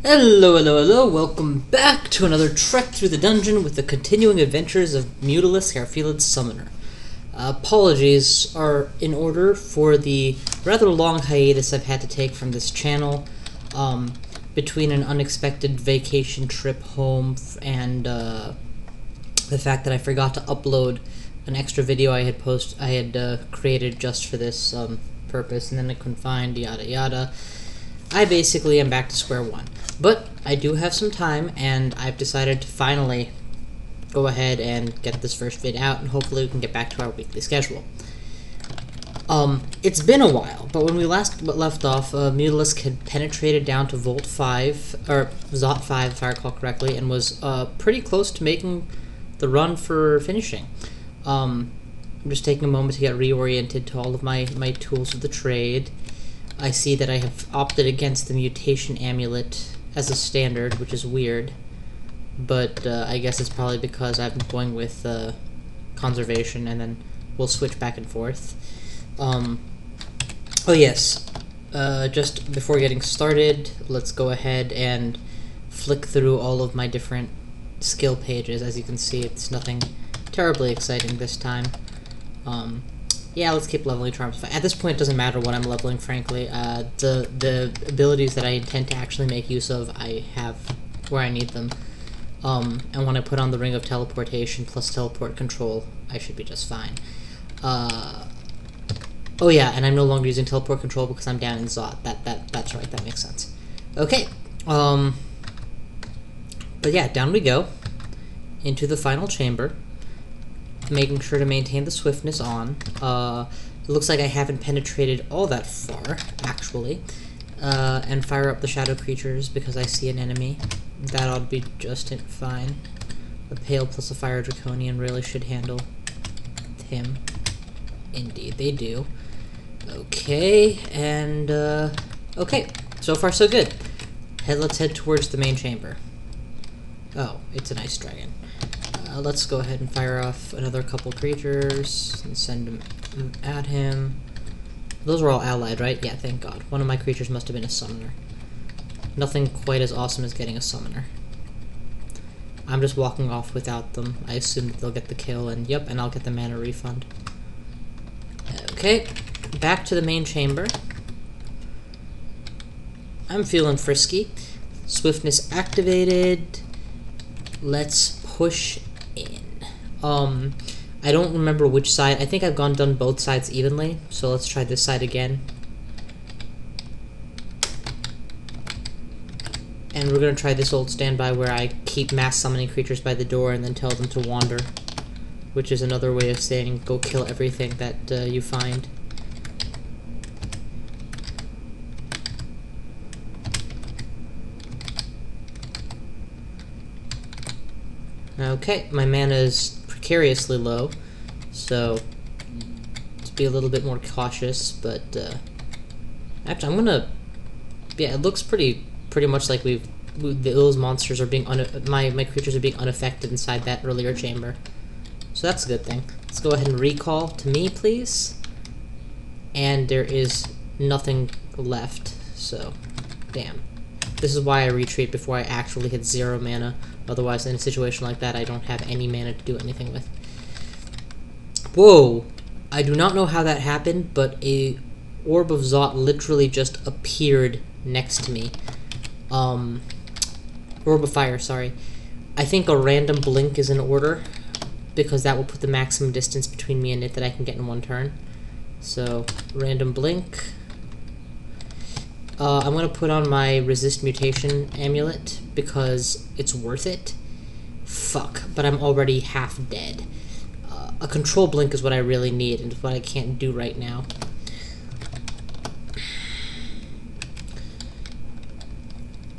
Hello, hello, hello, welcome back to another trek through the dungeon with the continuing adventures of Mutalisk, our Felid Summoner. Apologies are in order for the rather long hiatus I've had to take from this channel, between an unexpected vacation trip home and the fact that I forgot to upload an extra video I had created just for this purpose, and then I couldn't find, yada yada. I basically am back to square one. But I do have some time, and I've decided to finally go ahead and get this first vid out, and hopefully we can get back to our weekly schedule. It's been a while, but when we last left off, Mutalisk had penetrated down to Volt 5, or Zot 5 if I recall correctly, and was pretty close to making the run for finishing. I'm just taking a moment to get reoriented to all of my tools of the trade. I see that I have opted against the mutation amulet as a standard, which is weird, but I guess it's probably because I've been going with conservation, and then we'll switch back and forth. Oh yes, just before getting started, let's go ahead and flick through all of my different skill pages. As you can see, it's nothing terribly exciting this time. Yeah, let's keep leveling charms. At this point, it doesn't matter what I'm leveling, frankly. The abilities that I intend to actually make use of, I have where I need them. And when I put on the Ring of Teleportation plus Teleport Control, I should be just fine. Oh yeah, and I'm no longer using Teleport Control because I'm down in Zot. That's right, that makes sense. Okay, but yeah, down we go into the final chamber. Making sure to maintain the swiftness on. It looks like I haven't penetrated all that far, actually. And fire up the shadow creatures because I see an enemy. That ought to be just fine. A Pale plus a Fire Draconian really should handle him. Indeed, they do. Okay, and, okay. So far, so good. Let's head towards the main chamber. Oh, it's an ice dragon. Let's go ahead and fire off another couple creatures and send them at him. Those were all allied, right? Yeah, thank God. One of my creatures must have been a summoner. Nothing quite as awesome as getting a summoner. I'm just walking off without them. I assume that they'll get the kill, and yep, and I'll get the mana refund. Okay, back to the main chamber. I'm feeling frisky. Swiftness activated. Let's push in. I don't remember which side. I think I've done both sides evenly, so let's try this side again. And we're gonna try this old standby where I keep mass summoning creatures by the door and then tell them to wander, which is another way of saying go kill everything that you find. Okay, my mana is precariously low, so let's be a little bit more cautious, but actually I'm gonna, yeah, it looks pretty much like those monsters are being, my creatures are being unaffected inside that earlier chamber, so that's a good thing. Let's go ahead and recall to me, please, and there is nothing left, so damn. This is why I retreat before I actually hit 0 mana. Otherwise, in a situation like that, I don't have any mana to do anything with. Whoa! I do not know how that happened, but a Orb of Zot literally just appeared next to me. Orb of Fire, sorry. I think a random blink is in order, because that will put the maximum distance between me and it that I can get in one turn. So, random blink. I'm going to put on my Resist Mutation amulet because it's worth it. Fuck, but I'm already half dead. A control blink is what I really need and what I can't do right now.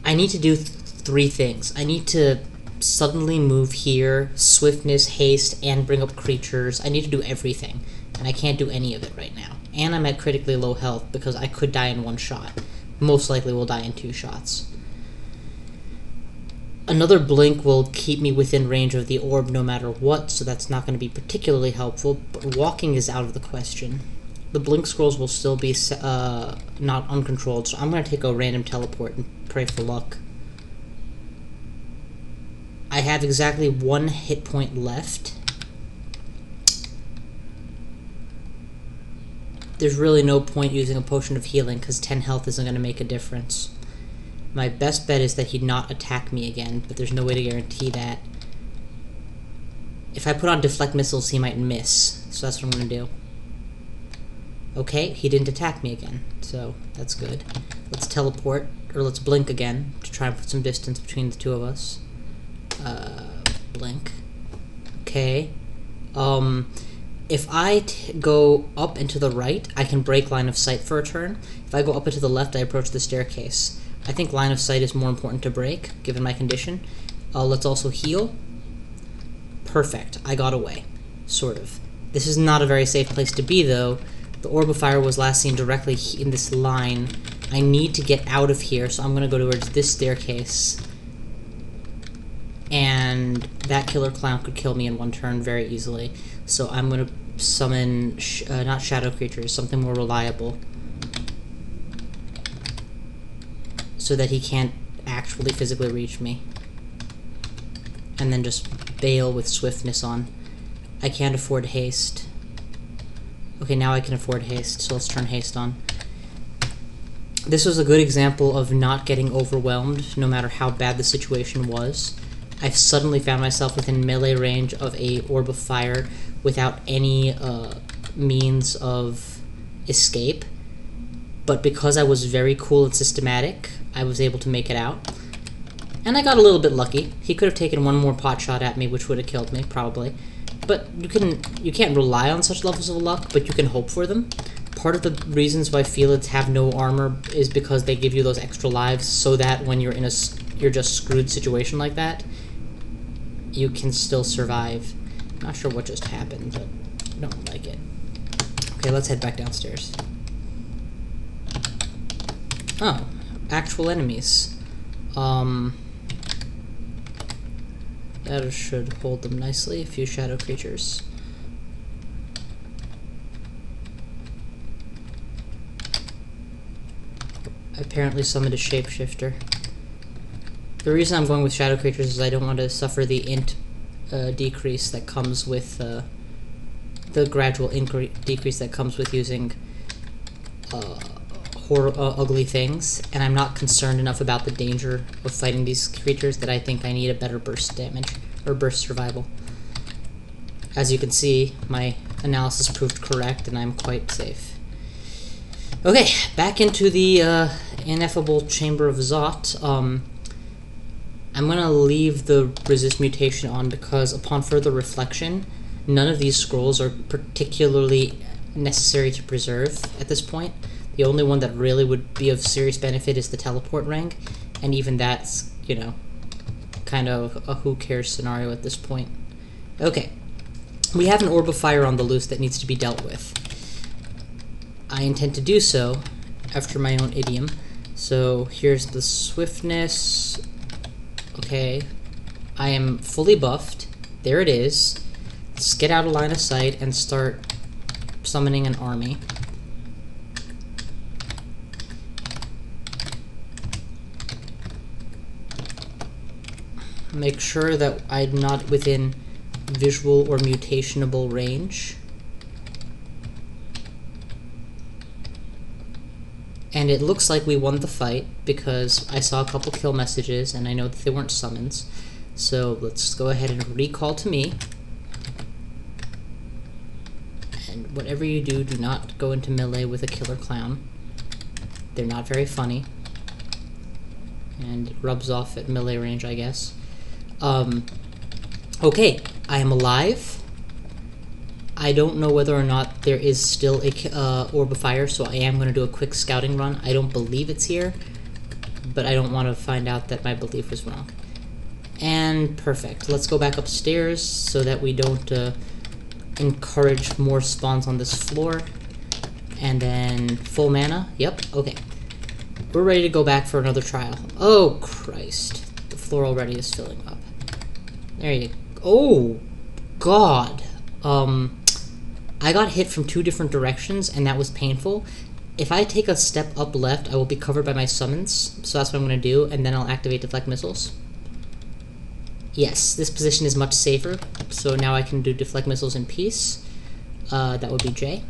I need to do 3 things. I need to suddenly move here, swiftness, haste, and bring up creatures. I need to do everything, and I can't do any of it right now. And I'm at critically low health because I could die in one shot. Most likely will die in 2 shots. Another blink will keep me within range of the orb no matter what, so that's not going to be particularly helpful, but walking is out of the question. The blink scrolls will still be not uncontrolled, so I'm going to take a random teleport and pray for luck. I have exactly 1 hit point left. There's really no point using a potion of healing because 10 health isn't going to make a difference. My best bet is that he'd not attack me again, but there's no way to guarantee that. If I put on deflect missiles, he might miss, so that's what I'm going to do. Okay, he didn't attack me again, so that's good. Let's teleport, or let's blink again to try and put some distance between the two of us. Blink. Okay. If I go up and to the right, I can break line of sight for a turn. If I go up and to the left, I approach the staircase. I think line of sight is more important to break, given my condition. Let's also heal. Perfect. I got away. Sort of. This is not a very safe place to be, though. The Orb of Fire was last seen directly in this line. I need to get out of here, so I'm going to go towards this staircase. And that killer clown could kill me in 1 turn very easily. So I'm going to summon, not shadow creatures, something more reliable. So that he can't actually physically reach me. And then just bail with swiftness on. I can't afford haste. Okay, now I can afford haste, so let's turn haste on. This was a good example of not getting overwhelmed, no matter how bad the situation was. I suddenly found myself within melee range of a Orb of Fire without any means of escape. But because I was very cool and systematic, I was able to make it out. And I got a little bit lucky. He could have taken 1 more pot shot at me, which would have killed me, probably. But you can't rely on such levels of luck, but you can hope for them. Part of the reasons why Felids have no armor is because they give you those extra lives, so that when you're in you're just screwed situation like that, you can still survive. Not sure what just happened, but I don't like it. Okay, let's head back downstairs. Oh, actual enemies. That should hold them nicely. A few shadow creatures. I apparently summoned a shapeshifter. The reason I'm going with shadow creatures is I don't want to suffer the int decrease that comes with the gradual decrease that comes with using ugly things, and I'm not concerned enough about the danger of fighting these creatures that I think I need a better burst damage, or burst survival. As you can see, my analysis proved correct, and I'm quite safe. Okay, back into the ineffable Chamber of Zot. I'm going to leave the resist mutation on because upon further reflection, none of these scrolls are particularly necessary to preserve at this point. The only one that really would be of serious benefit is the teleport ring, and even that's, you know, kind of a who cares scenario at this point. Okay, we have an Orb of Fire on the loose that needs to be dealt with. I intend to do so after my own idiom. So here's the swiftness. Okay, I am fully buffed. There it is. Let's get out of line of sight and start summoning an army. Make sure that I'm not within visual or mutationable range. And it looks like we won the fight because I saw a couple kill messages and I know that they weren't summons. So let's go ahead and recall to me. And whatever you do, do not go into melee with a killer clown. They're not very funny. And it rubs off at melee range, I guess. Okay, I am alive. I don't know whether or not there is still a Orb of Fire, so I am going to do a quick scouting run. I don't believe it's here, but I don't want to find out that my belief was wrong. And perfect. Let's go back upstairs so that we don't encourage more spawns on this floor. And then full mana. Yep, okay. We're ready to go back for another trial. Oh, Christ. The floor already is filling up. There you go. Oh, God. I got hit from 2 different directions, and that was painful. If I take a step up left, I will be covered by my summons, so that's what I'm going to do, and then I'll activate Deflect Missiles. Yes, this position is much safer, so now I can do deflect missiles in peace. That would be J.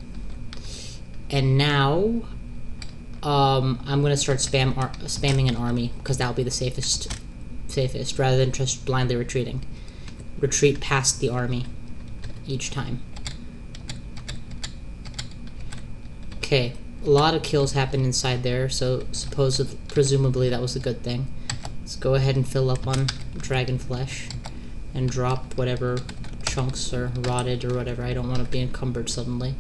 And now, I'm gonna start spamming an army, because that will be the safest, rather than just blindly retreating. Retreat past the army each time. Okay, a lot of kills happened inside there, so presumably that was a good thing. Let's go ahead and fill up on dragon flesh and drop whatever chunks are rotted or whatever. I don't want to be encumbered suddenly.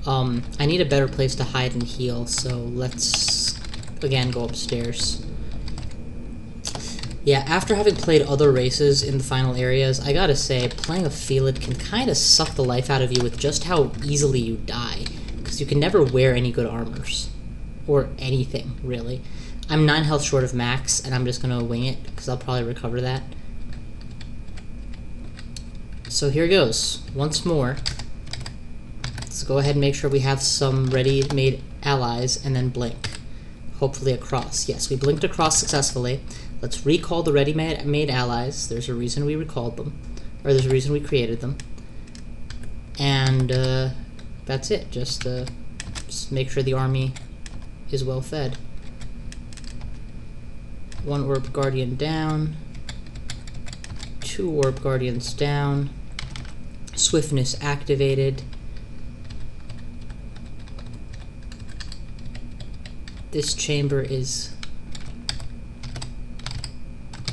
I need a better place to hide and heal, so let's again go upstairs. Yeah, after having played other races in the final areas, I gotta say, playing a Felid can kind of suck the life out of you with just how easily you die, because you can never wear any good armors. Or anything, really. I'm 9 health short of max, and I'm just gonna wing it, because I'll probably recover that. So here goes, once more. Let's go ahead and make sure we have some ready-made allies, and then blink. Hopefully across. Yes, we blinked across successfully. Let's recall the ready-made allies. There's a reason we recalled them. Or there's a reason we created them. And that's it. Just make sure the army is well fed. 1 Orb Guardian down. 2 Orb Guardians down. Swiftness activated. This chamber is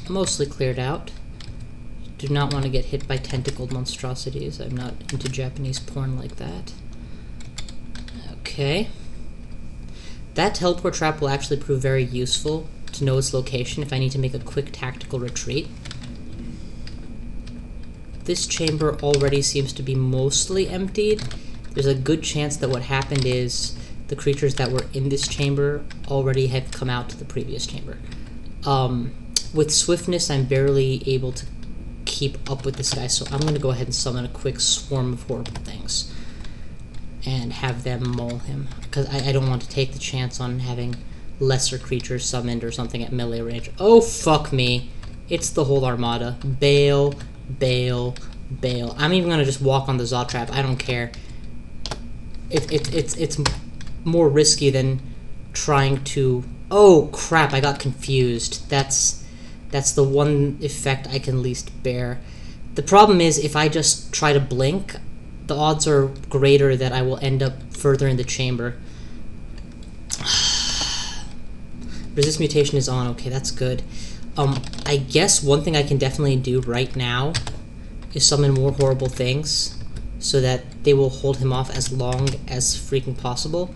mostly cleared out. Do not want to get hit by tentacled monstrosities. I'm not into Japanese porn like that. Okay. That teleport trap will actually prove very useful to know its location if I need to make a quick tactical retreat. This chamber already seems to be mostly emptied. There's a good chance that what happened is the creatures that were in this chamber already have come out to the previous chamber. With swiftness, I'm barely able to keep up with this guy, so I'm going to go ahead and summon a quick swarm of horrible things and have them maul him, because I don't want to take the chance on having lesser creatures summoned or something at melee range. Oh, fuck me. It's the whole armada. Bail, bail, bail. I'm even going to just walk on the Zot trap. I don't care. It's more risky than trying to... Oh, crap, I got confused. That's the one effect I can least bear. The problem is, if I just try to blink, the odds are greater that I will end up further in the chamber. Resist mutation is on. Okay, that's good. I guess one thing I can definitely do right now is summon more horrible things so that they will hold him off as long as freaking possible.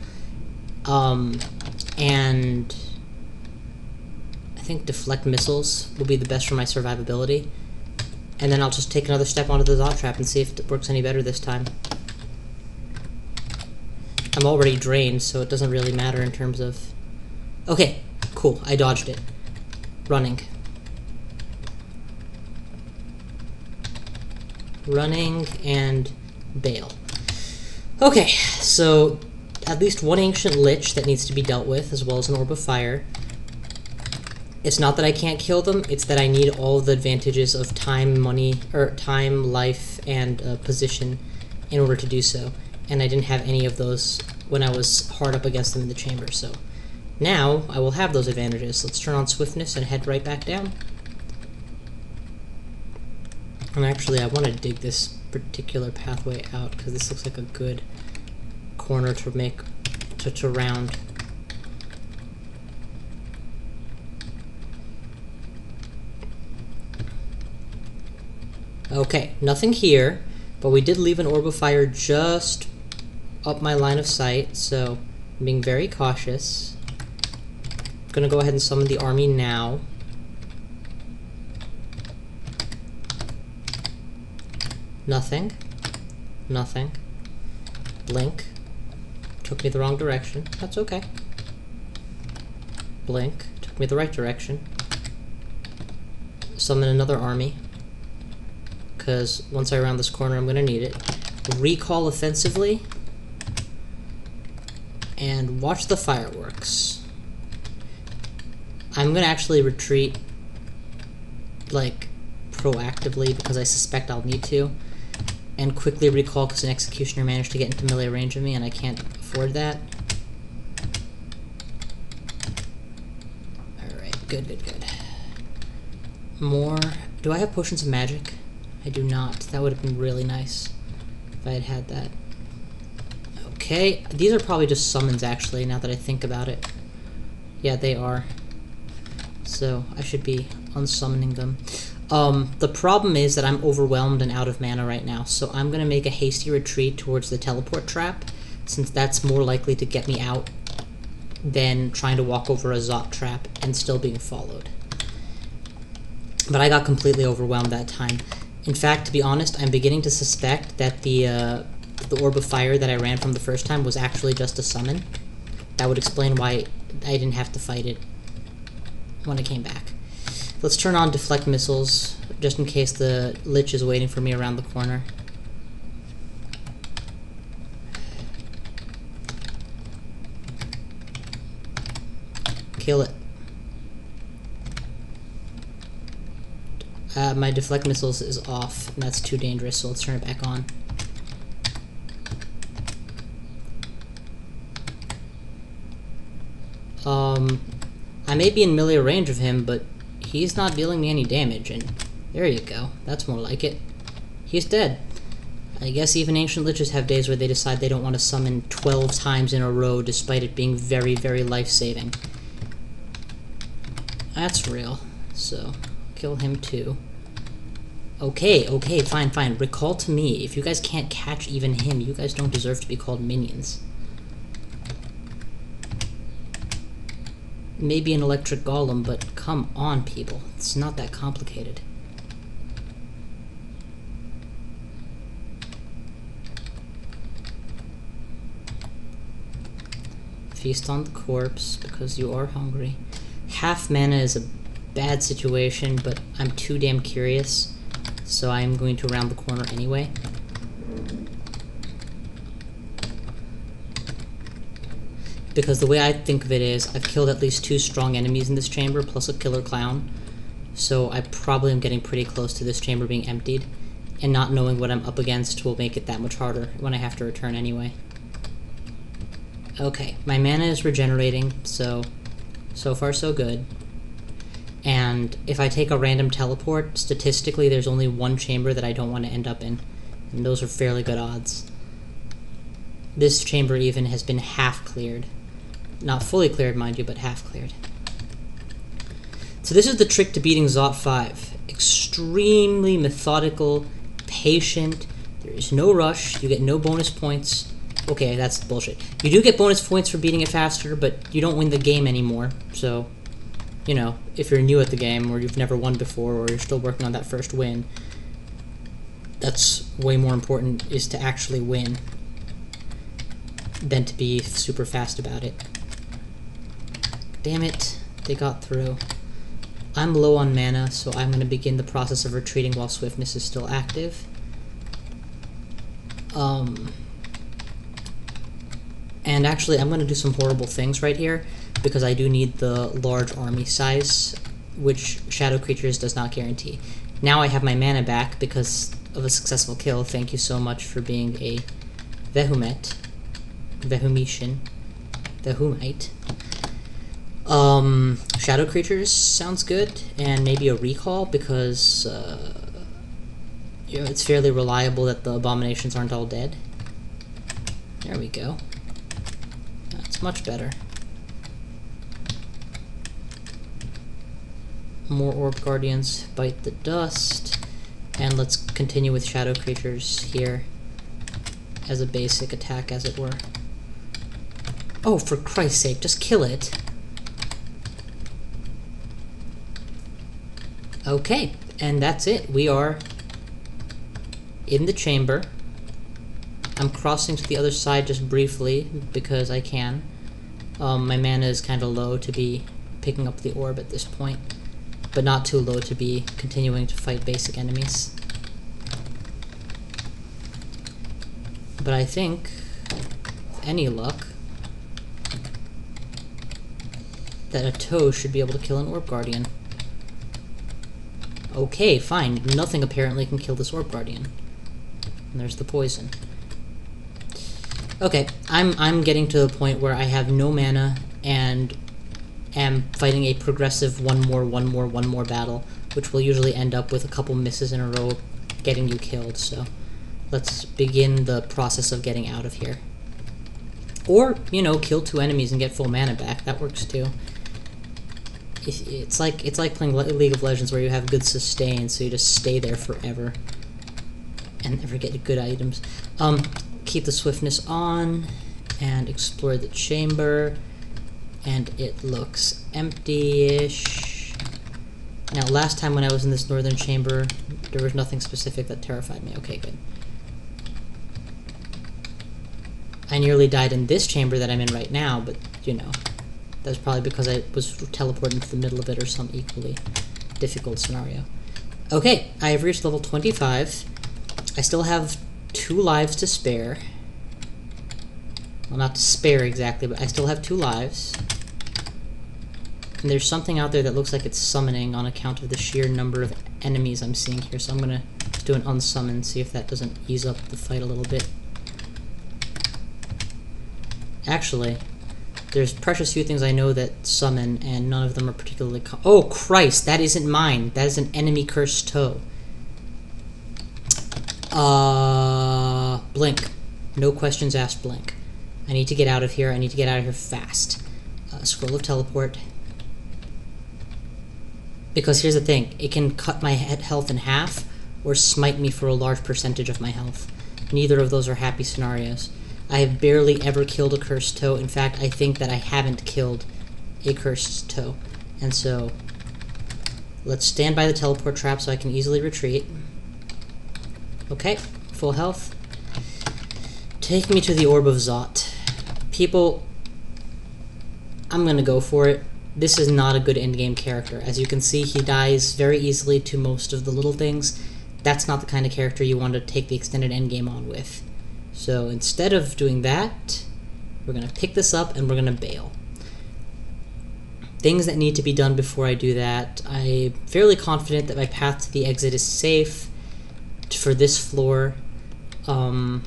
And I think deflect missiles will be the best for my survivability. And then I'll just take another step onto the Zot trap and see if it works any better this time. I'm already drained, so it doesn't really matter in terms of... Okay, cool, I dodged it. Running. Running and bail. Okay, so at least one ancient lich that needs to be dealt with, as well as an Orb of Fire. It's not that I can't kill them, it's that I need all the advantages of time, money, or time, life, and position in order to do so. And I didn't have any of those when I was hard up against them in the chamber, so now I will have those advantages. Let's turn on swiftness and head right back down. And actually, I want to dig this particular pathway out, because this looks like a good corner to make, to round. Okay, nothing here, but we did leave an Orb of Fire just up my line of sight, so I'm being very cautious. I'm gonna go ahead and summon the army now. Nothing. Nothing. Blink. Took me the wrong direction. That's okay. Blink. Took me the right direction. Summon another army, because once I round this corner, I'm going to need it. Recall offensively. And watch the fireworks. I'm going to actually retreat, like, proactively because I suspect I'll need to, and quickly recall because an Executioner managed to get into melee range of me and I can't afford that. Alright, good, good, good. More. Do I have Potions of Magic? I do not. That would have been really nice if I had had that. Okay, these are probably just summons actually, now that I think about it. Yeah, they are. So, I should be unsummoning them. The problem is that I'm overwhelmed and out of mana right now, so I'm going to make a hasty retreat towards the teleport trap, since that's more likely to get me out than trying to walk over a Zot trap and still being followed. But I got completely overwhelmed that time. In fact, to be honest, I'm beginning to suspect that the Orb of Fire that I ran from the first time was actually just a summon. That would explain why I didn't have to fight it when I came back. Let's turn on Deflect Missiles, just in case the Lich is waiting for me around the corner. Kill it. My Deflect Missiles is off, and that's too dangerous, so let's turn it back on. I may be in melee range of him, but he's not dealing me any damage, and there you go. That's more like it. He's dead. I guess even Ancient Liches have days where they decide they don't want to summon 12 times in a row despite it being very, very life-saving. That's real. So, kill him too. Okay, okay, fine, fine. Recall to me. If you guys can't catch even him, you guys don't deserve to be called minions. Maybe an electric golem, but come on, people. It's not that complicated. Feast on the corpse, because you are hungry. Half mana is a bad situation, but I'm too damn curious, so I'm going to round the corner anyway. Because the way I think of it is, I've killed at least 2 strong enemies in this chamber, plus a killer clown. So I probably am getting pretty close to this chamber being emptied, and not knowing what I'm up against will make it that much harder when I have to return anyway. Okay, my mana is regenerating, so far so good. And if I take a random teleport, statistically there's only 1 chamber that I don't want to end up in, and those are fairly good odds. This chamber even has been half cleared. Not fully cleared, mind you, but half cleared. So this is the trick to beating Zot 5. Extremely methodical, patient, there is no rush, you get no bonus points. Okay, that's bullshit. You do get bonus points for beating it faster, but you don't win the game anymore, so, you know, if you're new at the game, or you've never won before, or you're still working on that first win, that's way more important, is to actually win than to be super fast about it. Damn it, they got through. I'm low on mana, so I'm going to begin the process of retreating while Swiftness is still active. And actually, I'm going to do some horrible things right here, because I do need the large army size, which Shadow Creatures does not guarantee. Now I have my mana back because of a successful kill. Thank you so much for being a Vehumite. Shadow Creatures sounds good, and maybe a recall, because you know, it's fairly reliable that the abominations aren't all dead. There we go. That's much better. More Orb Guardians, bite the dust, and let's continue with Shadow Creatures here as a basic attack, as it were. Oh, for Christ's sake, just kill it. Okay, and that's it. We are in the chamber. I'm crossing to the other side just briefly, because I can. My mana is kind of low to be picking up the orb at this point, but not too low to be continuing to fight basic enemies. But I think, with any luck, that a toe should be able to kill an Orb Guardian. Okay, fine. Nothing apparently can kill this Orb Guardian. And there's the poison. Okay, I'm getting to the point where I have no mana and am fighting a progressive one more battle, which will usually end up with a couple misses in a row getting you killed, so let's begin the process of getting out of here. Or, you know, kill 2 enemies and get full mana back. That works too. It's like playing League of Legends where you have good sustain, so you just stay there forever and never get good items. Keep the swiftness on and explore the chamber, and it looks empty-ish. Now, last time when I was in this northern chamber, there was nothing specific that terrified me. Okay, good. I nearly died in this chamber that I'm in right now, but, you know, that's probably because I was teleported into the middle of it or some equally difficult scenario. Okay, I have reached level 25. I still have 2 lives to spare. Well, not to spare exactly, but I still have 2 lives. And there's something out there that looks like it's summoning on account of the sheer number of enemies I'm seeing here, so I'm gonna do an unsummon, see if that doesn't ease up the fight a little bit. Actually, there's precious few things I know that summon, and none of them are particularly oh, Christ, that isn't mine. That is an enemy cursed toe. Blink. No questions asked, blink. I need to get out of here. I need to get out of here fast. Scroll of teleport. Because here's the thing. It can cut my health in half, or smite me for a large percentage of my health. Neither of those are happy scenarios. I have barely ever killed a cursed toe. In fact, I think that I haven't killed a cursed toe. And so, let's stand by the teleport trap so I can easily retreat. Okay, full health. Take me to the Orb of Zot. People, I'm gonna go for it. This is not a good endgame character. As you can see, he dies very easily to most of the little things. That's not the kind of character you want to take the extended endgame on with. So instead of doing that, we're going to pick this up and we're going to bail. Things that need to be done before I do that. I'm fairly confident that my path to the exit is safe for this floor. And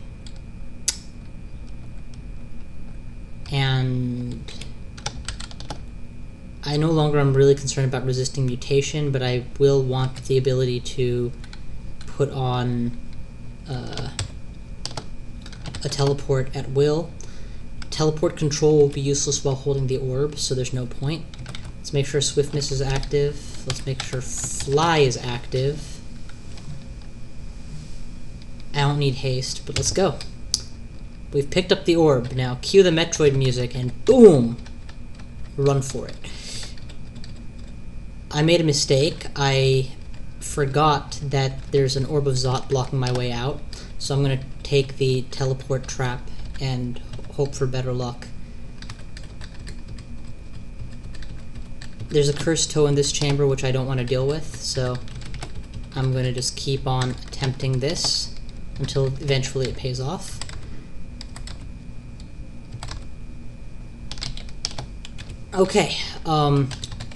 I no longer am really concerned about resisting mutation, but I will want the ability to put on a teleport at will. Teleport control will be useless while holding the orb, so there's no point. Let's make sure swiftness is active. Let's make sure fly is active. I don't need haste, but let's go. We've picked up the orb. Now cue the Metroid music and boom! Run for it. I made a mistake. I forgot that there's an Orb of Zot blocking my way out, so I'm going to take the teleport trap and hope for better luck. There's a cursed toe in this chamber which I don't want to deal with, so I'm going to just keep on attempting this until eventually it pays off. Okay,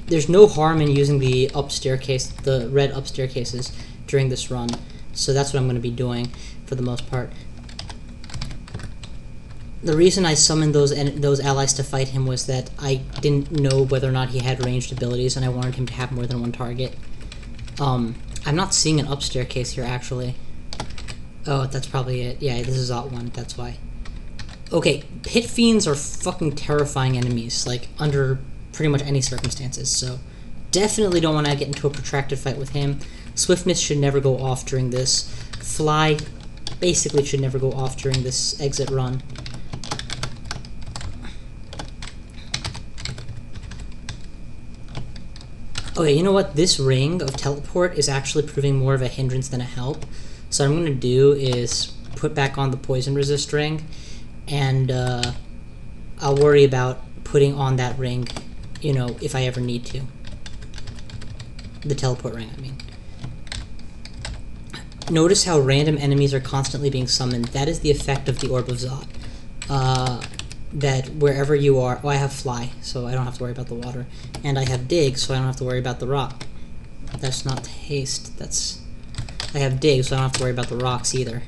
there's no harm in using the the red up staircases during this run, so that's what I'm going to be doing for the most part. The reason I summoned those allies to fight him was that I didn't know whether or not he had ranged abilities, and I wanted him to have more than one target. I'm not seeing an up staircase here, actually. Oh, that's probably it. Yeah, this is Zot 1, that's why. Okay, pit fiends are fucking terrifying enemies, like, under pretty much any circumstances, so definitely don't want to get into a protracted fight with him. Swiftness should never go off during this. Fly basically should never go off during this exit run. Okay, you know what? This ring of teleport is actually proving more of a hindrance than a help. So what I'm going to do is put back on the poison resist ring, and I'll worry about putting on that ring, you know, if I ever need to. The teleport ring, I mean. Notice how random enemies are constantly being summoned. That is the effect of the Orb of Zot. That wherever you are... Oh, I have Fly, so I don't have to worry about the water. And I have Dig, so I don't have to worry about the rock. That's not haste. That's... I have dig, so I don't have to worry about the rocks either.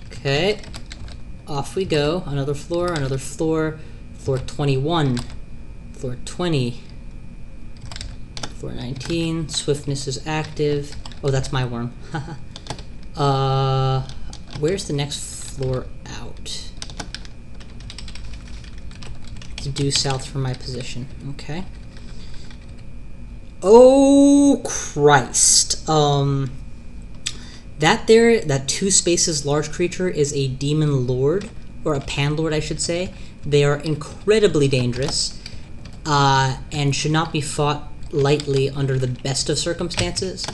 Okay. Off we go. Another floor, another floor. Floor 21. Floor 20. Floor 19. Swiftness is active. Oh, that's my worm. Where's the next floor out? Due south from my position. Okay. Oh, Christ. That 2 spaces large creature is a demon lord, or a panlord, I should say. They are incredibly dangerous, and should not be fought lightly under the best of circumstances.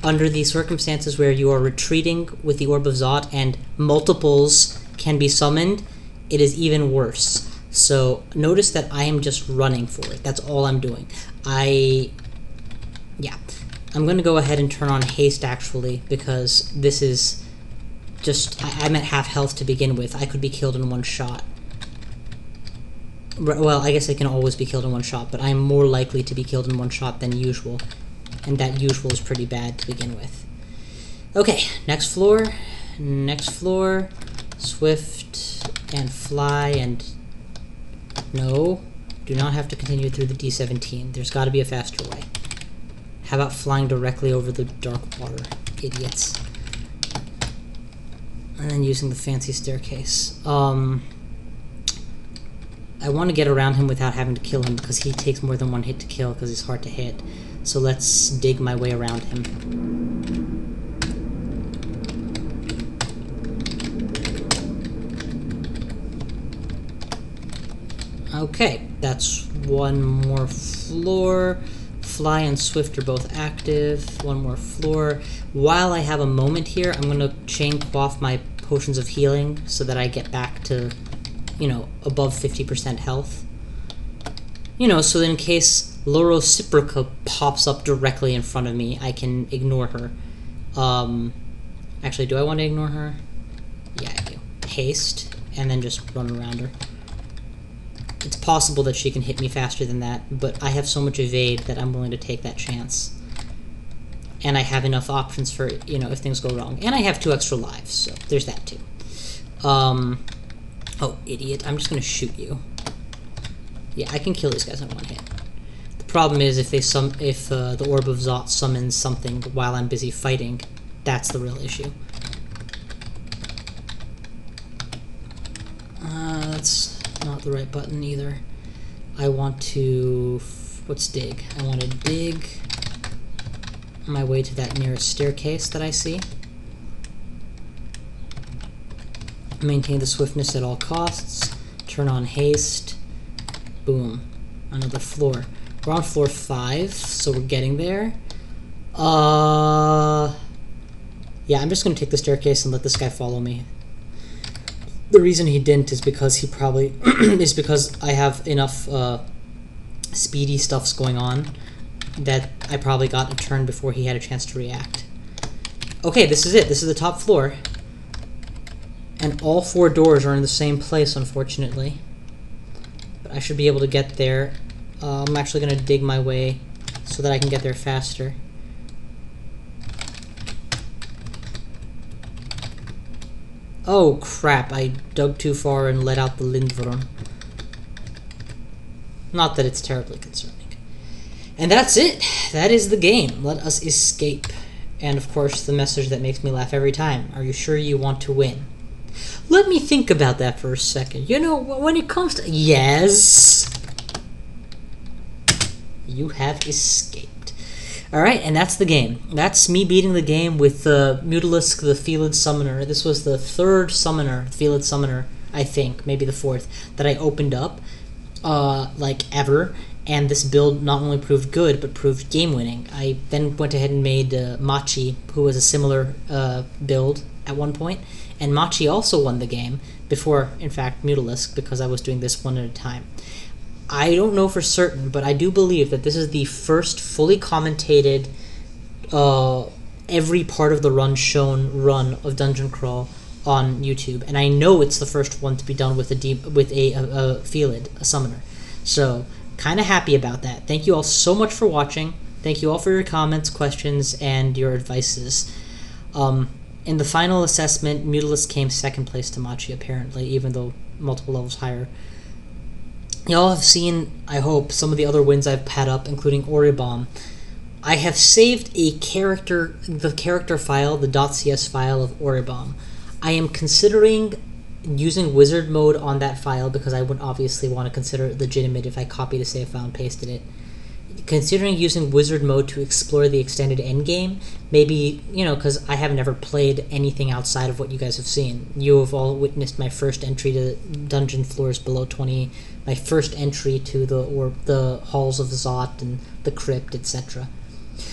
Under the circumstances where you are retreating with the Orb of Zot and multiples can be summoned, it is even worse. So notice that I am just running for it. That's all I'm doing. Yeah. I'm going to go ahead and turn on haste, actually, because this is just... I'm at half health to begin with. I could be killed in one shot. Well, I guess I can always be killed in one shot, but I'm more likely to be killed in one shot than usual. And that usual is pretty bad to begin with. Okay, next floor. Next floor. Swift and fly and... No. Do not have to continue through the D17. There's got to be a faster way. How about flying directly over the dark water? Idiots. And then using the fancy staircase. I want to get around him without having to kill him because he takes more than one hit to kill because he's hard to hit. So let's dig my way around him. Okay, that's one more floor. Fly and Swift are both active. One more floor. While I have a moment here, I'm going to chain quaff my potions of healing so that I get back to, you know, above 50% health. You know, so that in case Lorosiprica pops up directly in front of me, I can ignore her. Actually, do I want to ignore her? Yeah, I do. Haste, and then just run around her. It's possible that she can hit me faster than that, but I have so much evade that I'm willing to take that chance. And I have enough options for, you know, if things go wrong. And I have 2 extra lives, so there's that too. Oh, idiot. I'm just going to shoot you. Yeah, I can kill these guys in one hit. The problem is if the Orb of Zot summons something while I'm busy fighting, that's the real issue. That's not the right button either. I want to... What's dig? I want to dig my way to that nearest staircase that I see. Maintain the swiftness at all costs. Turn on haste. Boom. Another floor. We're on floor 5, so we're getting there. Yeah, I'm just going to take the staircase and let this guy follow me. The reason he didn't is because he probably... is because I have enough speedy stuffs going on that I probably got a turn before he had a chance to react. Okay, this is it. This is the top floor. And all 4 doors are in the same place, unfortunately. But I should be able to get there. I'm actually going to dig my way so that I can get there faster. Oh crap, I dug too far and let out the Lindworm. Not that it's terribly concerning. And that's it. That is the game. Let us escape. And of course, the message that makes me laugh every time. Are you sure you want to win? Let me think about that for a second. You know, when it comes to... Yes! You have escaped. Alright, and that's the game. That's me beating the game with Mutalisk, the Felid Summoner. This was the 3rd summoner, Felid Summoner, I think, maybe the 4th, that I opened up, like, ever. And this build not only proved good, but proved game-winning. I then went ahead and made Machi, who was a similar build at one point. And Machi also won the game before, in fact, Mutalisk, because I was doing this one at a time. I don't know for certain, but I do believe that this is the first fully commentated, every part of the run shown run of Dungeon Crawl on YouTube. And I know it's the first one to be done with a Felid, a summoner. So kind of happy about that. Thank you all so much for watching. Thank you all for your comments, questions, and your advices. In the final assessment, Mutalisk came second place to Machi, apparently, even though multiple levels higher. Y'all have seen, I hope, some of the other wins I've had up, including Oribom. I have saved the character file, the .cs file of Oribom. I am considering using wizard mode on that file because I would obviously want to consider it legitimate if I copied a save file and pasted it. Considering using wizard mode to explore the extended endgame, maybe, because I have never played anything outside of what you guys have seen. You have all witnessed my first entry to dungeon floors below 20, my first entry to the halls of Zot and the crypt, etc.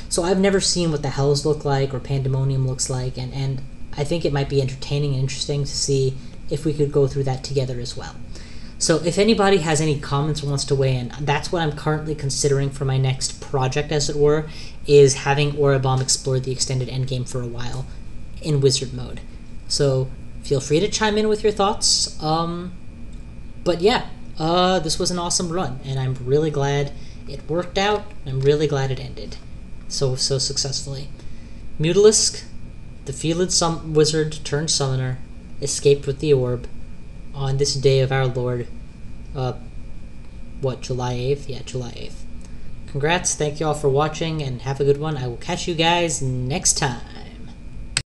So I've never seen what the hells look like or Pandemonium looks like, and I think it might be entertaining and interesting to see if we could go through that together as well. So if anybody has any comments or wants to weigh in, that's what I'm currently considering for my next project, as it were, is having Oribom explore the extended endgame for a while in wizard mode. So feel free to chime in with your thoughts. But yeah, this was an awesome run, and I'm really glad it worked out. I'm really glad it ended so successfully. Mutalisk, the fielded wizard turned summoner, escaped with the orb on this day of our Lord, July 8th? Yeah, July 8th. Congrats, thank you all for watching, and have a good one. I will catch you guys next time.